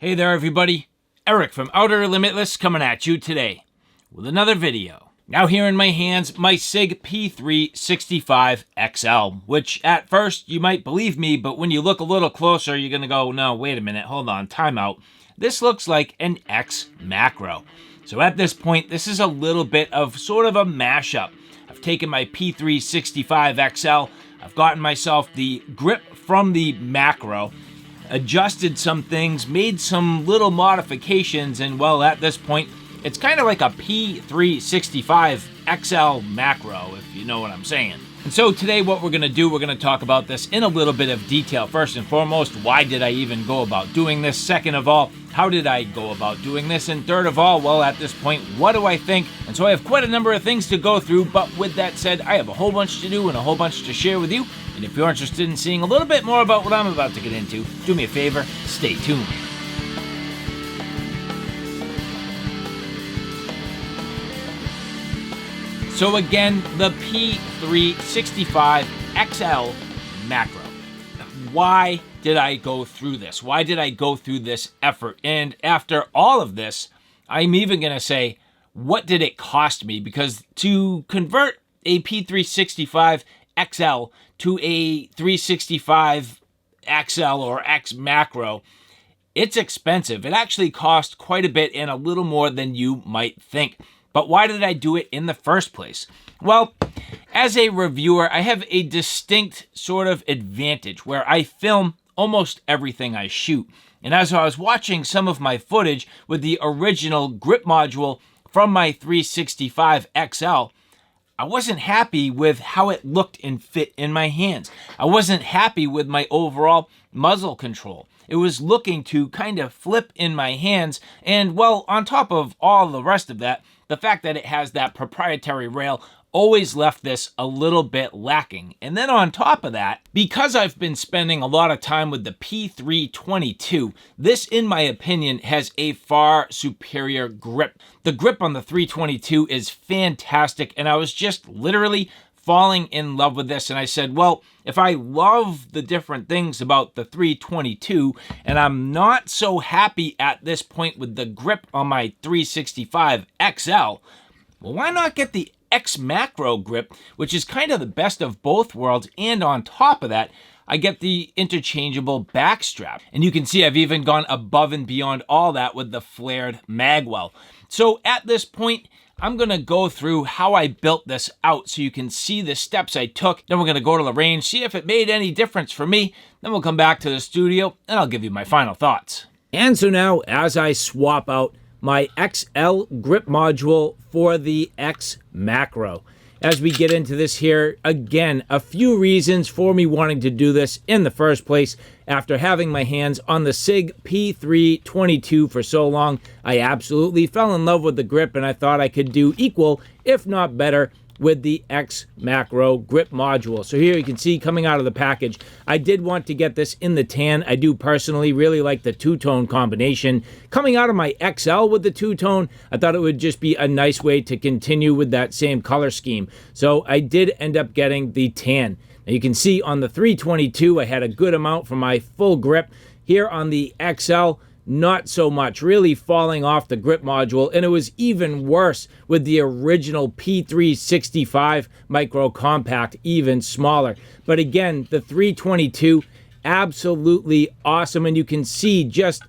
Hey there everybody, Eric from Outer Limitless coming at you today with another video. Now here in my hands, my Sig P365 XL, which at first you might believe me, but when you look a little closer, you're gonna go, no, wait a minute, hold on, time out. This looks like an XMacro. So at this point, this is a little bit of sort of a mashup. I've taken my P365 XL, I've gotten myself the grip from the macro, adjusted some things, made some little modifications, and well, at this point, it's kind of like a P365 XL macro, if you know what I'm saying. And so today what we're going to do, we're going to talk about this in a little bit of detail. First and foremost, why did I even go about doing this? Second of all, how did I go about doing this? And third of all, well, at this point, what do I think? And so I have quite a number of things to go through, but with that said, I have a whole bunch to do and a whole bunch to share with you. And if you're interested in seeing a little bit more about what I'm about to get into, do me a favor, stay tuned. So again, the P365 XL macro. Why did I go through this? Why did I go through this effort? And after all of this, I'm even going to say, what did it cost me? Because to convert a P365 XL to a 365 XL or XMacro, it's expensive. It actually cost quite a bit and a little more than you might think. But why did I do it in the first place? Well, as a reviewer, I have a distinct sort of advantage where I film almost everything I shoot. And as I was watching some of my footage with the original grip module from my 365 XL, I wasn't happy with how it looked and fit in my hands. I wasn't happy with my overall muzzle control. It was looking to kind of flip in my hands, and well, on top of all the rest of that, the fact that it has that proprietary rail always left this a little bit lacking. And then on top of that, because I've been spending a lot of time with the P322, this, in my opinion, has a far superior grip. The grip on the 322 is fantastic, and I was just literally falling in love with this, and I said, well, if I love the different things about the 322 and I'm not so happy at this point with the grip on my 365 XL, well, why not get the XMacro grip, which is kind of the best of both worlds, and on top of that, I get the interchangeable back strap. And you can see I've even gone above and beyond all that with the flared magwell. So at this point, I'm going to go through how I built this out so you can see the steps I took. Then we're going to go to the range, see if it made any difference for me. Then we'll come back to the studio and I'll give you my final thoughts. And so now, as I swap out my XL grip module for the XMacro, as we get into this here, again, a few reasons for me wanting to do this in the first place. After having my hands on the Sig P322 for so long, I absolutely fell in love with the grip, and I thought I could do equal, if not better, with the XMacro grip module. So here you can see coming out of the package, I did want to get this in the tan. I do personally really like the two-tone combination. Coming out of my XL with the two-tone, I thought it would just be a nice way to continue with that same color scheme. So I did end up getting the tan. Now you can see on the 322, I had a good amount for my full grip. Here on the XL, not so much, really falling off the grip module, and it was even worse with the original P365 Micro Compact, even smaller. But again, the 322, absolutely awesome, and you can see just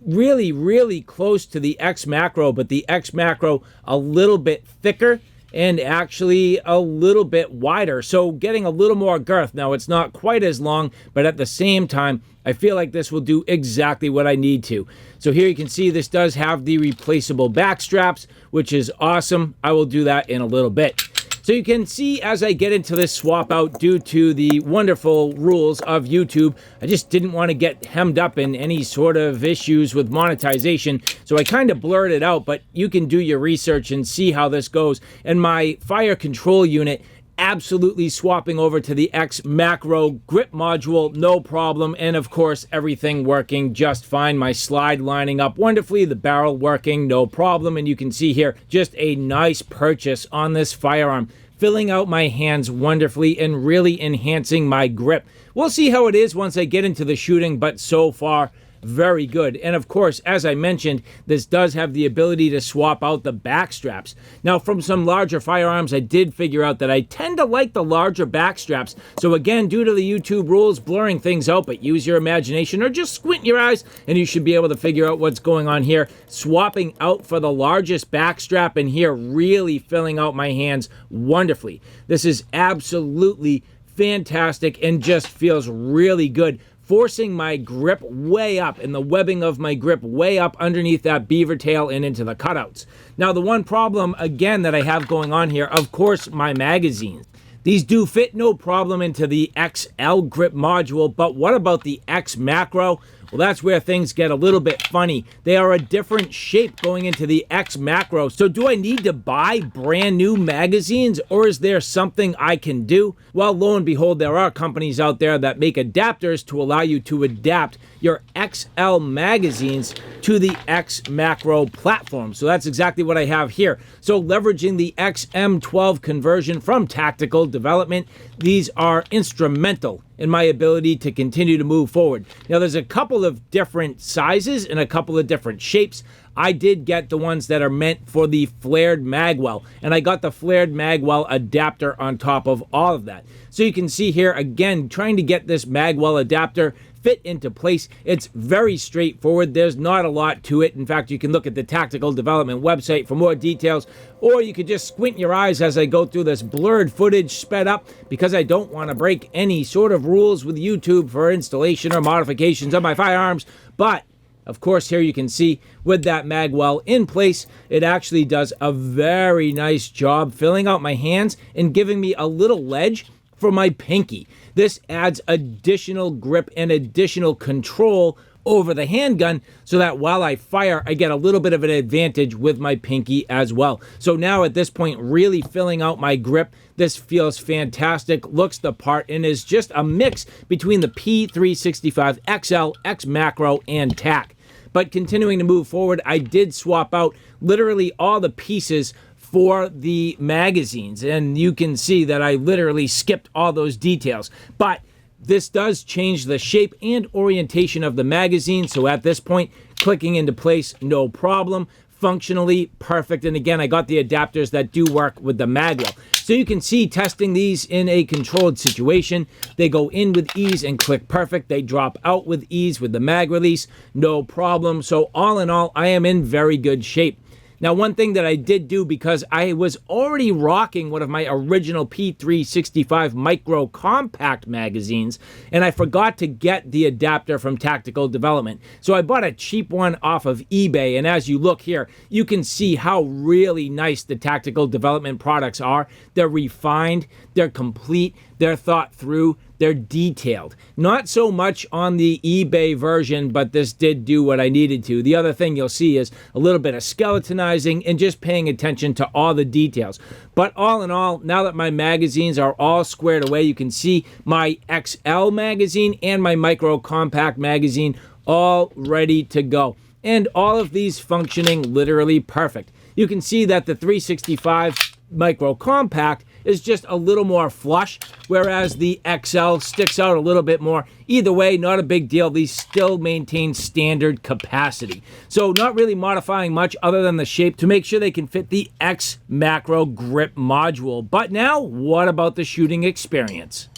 really, really close to the XMacro, but the XMacro a little bit thicker and actually a little bit wider, so getting a little more girth. Now, it's not quite as long, but at the same time, I feel like this will do exactly what I need to. So here you can see this does have the replaceable back straps, which is awesome. I will do that in a little bit. So you can see as I get into this swap out, due to the wonderful rules of YouTube, I just didn't want to get hemmed up in any sort of issues with monetization. So I kind of blurred it out, but you can do your research and see how this goes. And my fire control unit, absolutely swapping over to the XMacro grip module, no problem. And of course, everything working just fine. My slide lining up wonderfully, the barrel working, no problem. And you can see here, just a nice purchase on this firearm, filling out my hands wonderfully and really enhancing my grip. We'll see how it is once I get into the shooting, but so far, very good. And of course, as I mentioned, this does have the ability to swap out the back straps. Now, from some larger firearms, I did figure out that I tend to like the larger back straps. So again, due to the YouTube rules, blurring things out, but use your imagination or just squint your eyes and you should be able to figure out what's going on here. Swapping out for the largest back strap in here, really filling out my hands wonderfully. This is absolutely fantastic and just feels really good, forcing my grip way up and the webbing of my grip way up underneath that beaver tail and into the cutouts. Now, the one problem, again, that I have going on here, of course, my magazines. These do fit no problem into the XL grip module, but what about the XMacro? Well, that's where things get a little bit funny. They are a different shape going into the XMacro. So do I need to buy brand new magazines, or is there something I can do? Well, lo and behold, there are companies out there that make adapters to allow you to adapt your XL magazines to the XMacro platform. So that's exactly what I have here. So leveraging the XM12 conversion from Tactical Development, these are instrumental in my ability to continue to move forward. Now, there's a couple of different sizes and a couple of different shapes. I did get the ones that are meant for the flared magwell, and I got the flared magwell adapter on top of all of that. So you can see here, again, trying to get this magwell adapter fit into place. It's very straightforward. There's not a lot to it. In fact, you can look at the Tactical Development website for more details, or you could just squint your eyes as I go through this blurred footage sped up, because I don't want to break any sort of rules with YouTube for installation or modifications of my firearms. But of course, here you can see with that magwell in place, it actually does a very nice job filling out my hands and giving me a little ledge for my pinky. This adds additional grip and additional control over the handgun so that while I fire, I get a little bit of an advantage with my pinky as well. So now at this point, really filling out my grip. This feels fantastic, looks the part, and is just a mix between the P365XL, XMacro, and TAC. But continuing to move forward, I did swap out literally all the pieces for the magazines, and you can see that I literally skipped all those details. But this does change the shape and orientation of the magazine, so at this point, clicking into place, no problem. Functionally perfect, and again, I got the adapters that do work with the magwell. So you can see testing these in a controlled situation. They go in with ease and click perfect. They drop out with ease with the mag release, no problem. So all in all, I am in very good shape. Now, one thing that I did do, because I was already rocking one of my original P365 micro compact magazines, and I forgot to get the adapter from Tactical Development. So I bought a cheap one off of eBay, and as you look here, you can see how really nice the Tactical Development products are. They're refined, they're complete, they're thought through, they're detailed. Not so much on the eBay version, but this did do what I needed to. The other thing you'll see is a little bit of skeletonizing and just paying attention to all the details. But all in all, now that my magazines are all squared away, you can see my XL magazine and my micro compact magazine all ready to go. And all of these functioning literally perfect. You can see that the 365 micro compact is just a little more flush, whereas the XL sticks out a little bit more. Either way, not a big deal. These still maintain standard capacity. So not really modifying much other than the shape to make sure they can fit the XMacro grip module. But now, what about the shooting experience?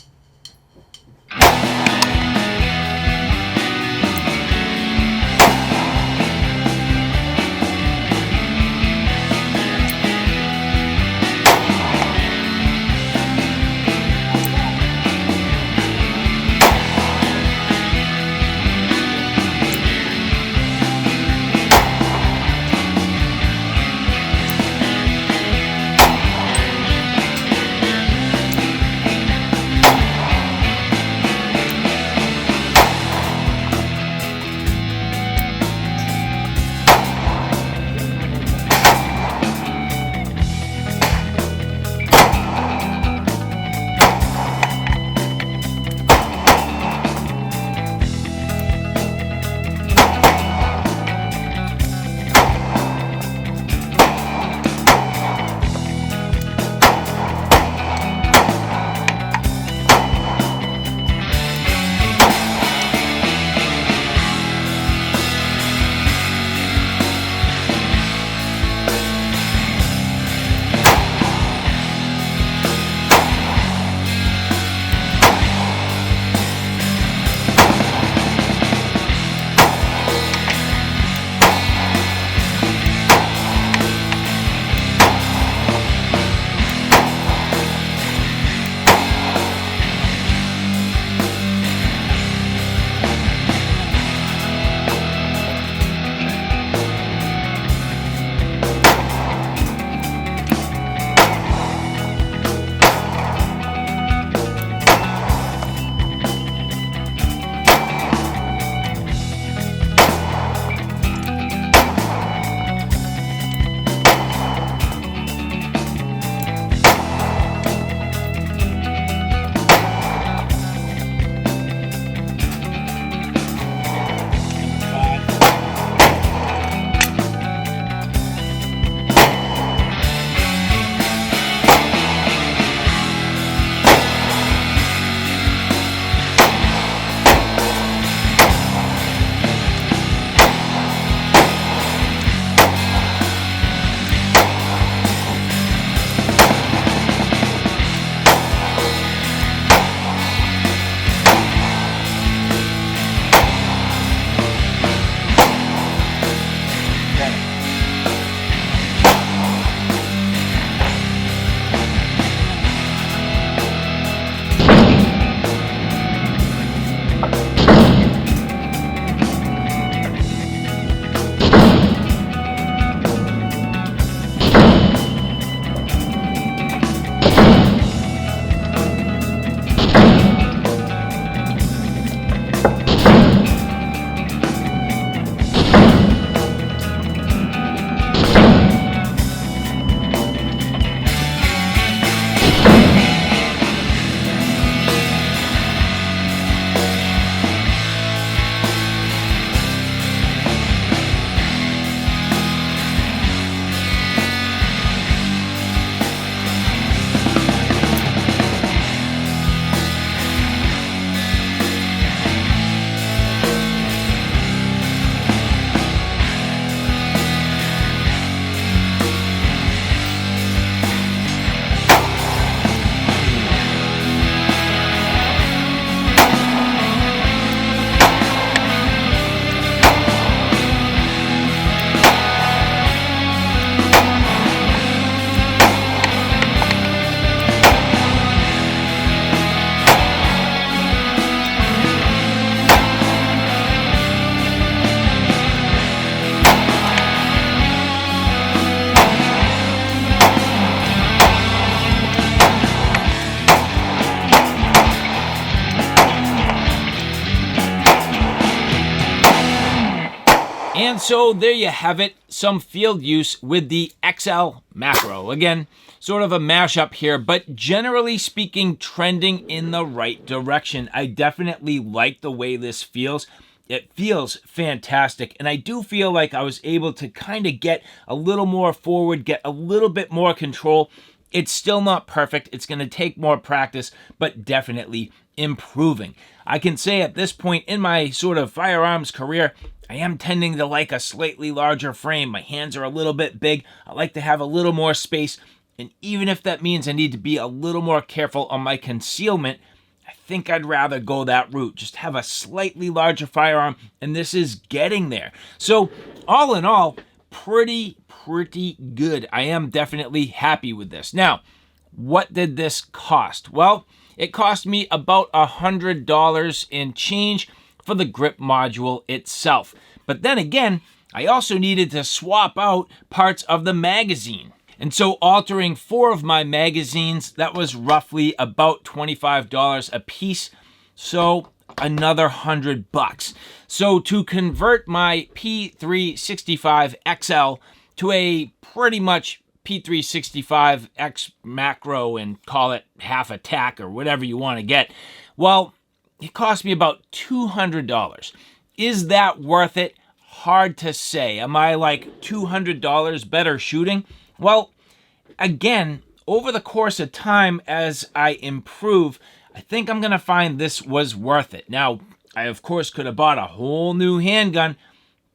And so there you have it, some field use with the XL macro. Again, sort of a mashup here, but generally speaking, trending in the right direction. I definitely like the way this feels. It feels fantastic, and I do feel like I was able to kind of get a little more forward, get a little bit more control. It's still not perfect. It's going to take more practice, but definitely improving. I can say at this point in my sort of firearms career, I am tending to like a slightly larger frame. My hands are a little bit big. I like to have a little more space, and even if that means I need to be a little more careful on my concealment, I think I'd rather go that route. Just have a slightly larger firearm, and this is getting there. So all in all, pretty good. I am definitely happy with this. Now, what did this cost? Well, it cost me about $100 in change for the grip module itself. But then again, I also needed to swap out parts of the magazine. And so altering 4 of my magazines, that was roughly about $25 a piece. So another $100. So to convert my P365 XL to a pretty much P365 XMacro and call it half a TAC or whatever you want to get, well, it cost me about $200. Is that worth it? Hard to say. Am I like $200 better shooting? Well, again, over the course of time as I improve, I think I'm going to find this was worth it. Now, I of course could have bought a whole new handgun,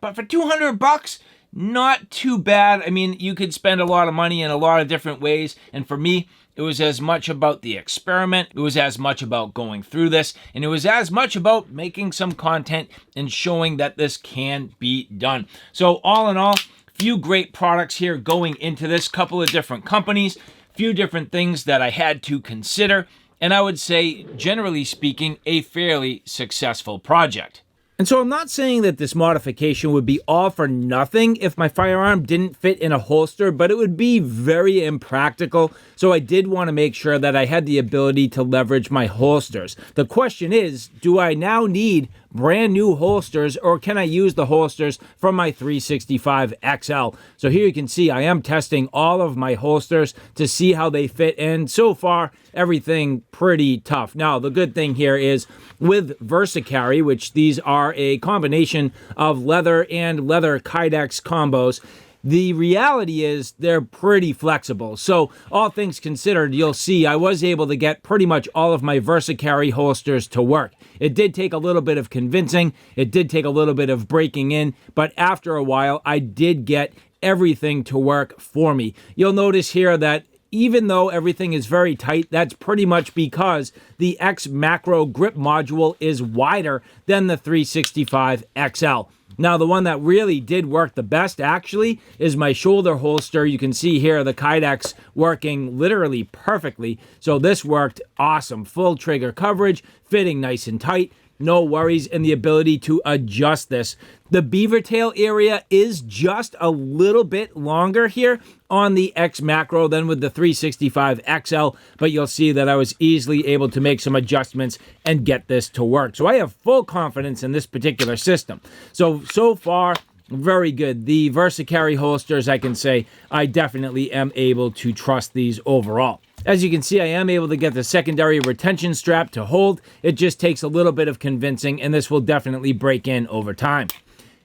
but for $200, not too bad. I mean, you could spend a lot of money in a lot of different ways, and for me, it was as much about the experiment, it was as much about going through this, and it was as much about making some content and showing that this can be done. So all in all, few great products here going into this, couple of different companies, few different things that I had to consider, and I would say, generally speaking, a fairly successful project. And so I'm not saying that this modification would be all for nothing if my firearm didn't fit in a holster, but it would be very impractical. So I did want to make sure that I had the ability to leverage my holsters. The question is, do I now need brand new holsters, or can I use the holsters from my 365 XL? So here you can see I am testing all of my holsters to see how they fit, and so far everything pretty tough. Now the good thing here is with VersaCarry, which these are a combination of leather and leather Kydex combos, the reality is they're pretty flexible. So all things considered, you'll see I was able to get pretty much all of my VersaCarry holsters to work. It did take a little bit of convincing. It did take a little bit of breaking in, but after a while, I did get everything to work for me. You'll notice here that even though everything is very tight, that's pretty much because the XMacro grip module is wider than the 365 XL. Now, the one that really did work the best, actually, is my shoulder holster. You can see here the Kydex working literally perfectly. So this worked awesome. Full trigger coverage, fitting nice and tight. No worries, and the ability to adjust this. The beaver tail area is just a little bit longer here on the XMacro than with the 365 XL, but you'll see that I was easily able to make some adjustments and get this to work. So I have full confidence in this particular system. So far, very good. The VersaCarry holsters, I can say, I definitely am able to trust these overall. As you can see, I am able to get the secondary retention strap to hold. It just takes a little bit of convincing, and this will definitely break in over time.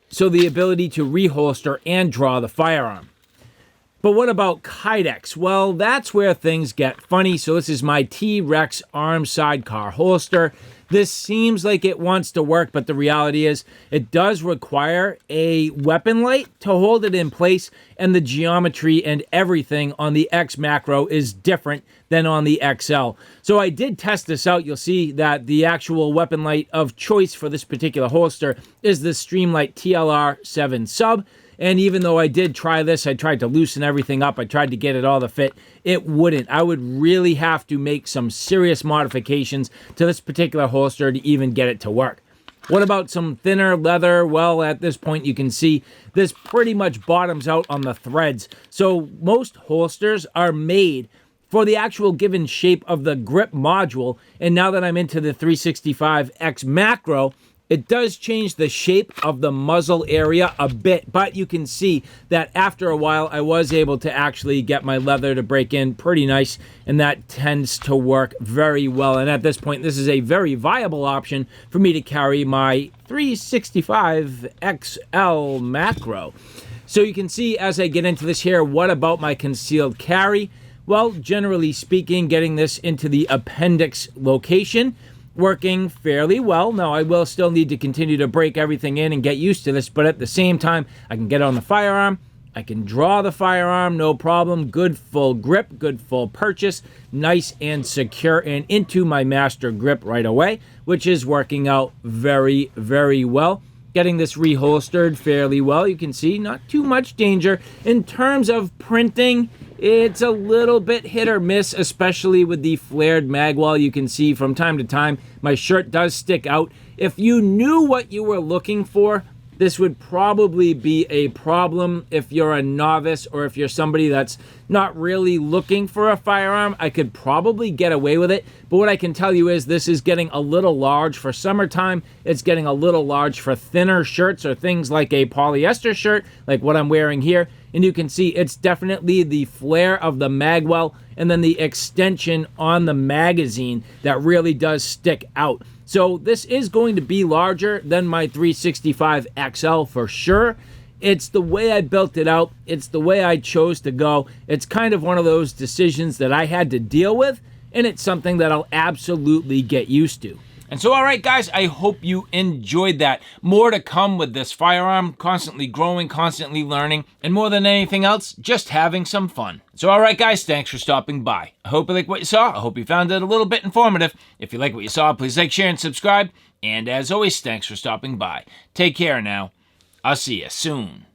So the ability to reholster and draw the firearm. But what about Kydex? Well, that's where things get funny. So this is my T-Rex arm sidecar holster. This seems like it wants to work, but the reality is it does require a weapon light to hold it in place, and the geometry and everything on the XMacro is different than on the XL. So I did test this out. You'll see that the actual weapon light of choice for this particular holster is the Streamlight TLR7 Sub. And even though I did try this, I tried to loosen everything up, I tried to get it all to fit, it wouldn't. I would really have to make some serious modifications to this particular holster to even get it to work. What about some thinner leather? Well, at this point you can see this pretty much bottoms out on the threads. So most holsters are made for the actual given shape of the grip module, and now that I'm into the 365 XMacro, It does change the shape of the muzzle area a bit, but you can see that after a while, I was able to actually get my leather to break in pretty nice, and that tends to work very well. And at this point, this is a very viable option for me to carry my 365 XL macro. So you can see as I get into this here, what about my concealed carry? Well, generally speaking, getting this into the appendix location, working fairly well. Now, I will still need to continue to break everything in and get used to this, but at the same time, I can get on the firearm, I can draw the firearm, no problem. Good full grip, good full purchase, nice and secure, and into my master grip right away, which is working out very, very well. Getting this reholstered fairly well. You can see not too much danger. In terms of printing, it's a little bit hit or miss, especially with the flared magwell. You can see from time to time, my shirt does stick out. If you knew what you were looking for, this would probably be a problem if you're a novice or if you're somebody that's not really looking for a firearm. I could probably get away with it, but what I can tell you is this is getting a little large for summertime. It's getting a little large for thinner shirts or things like a polyester shirt, like what I'm wearing here. And you can see it's definitely the flare of the magwell and then the extension on the magazine that really does stick out. So this is going to be larger than my 365 XL for sure. It's the way I built it out. It's the way I chose to go. It's kind of one of those decisions that I had to deal with, and it's something that I'll absolutely get used to. And so, all right, guys, I hope you enjoyed that. More to come with this firearm, constantly growing, constantly learning, and more than anything else, just having some fun. So, all right, guys, thanks for stopping by. I hope you like what you saw. I hope you found it a little bit informative. If you like what you saw, please like, share, and subscribe. And as always, thanks for stopping by. Take care now. I'll see you soon.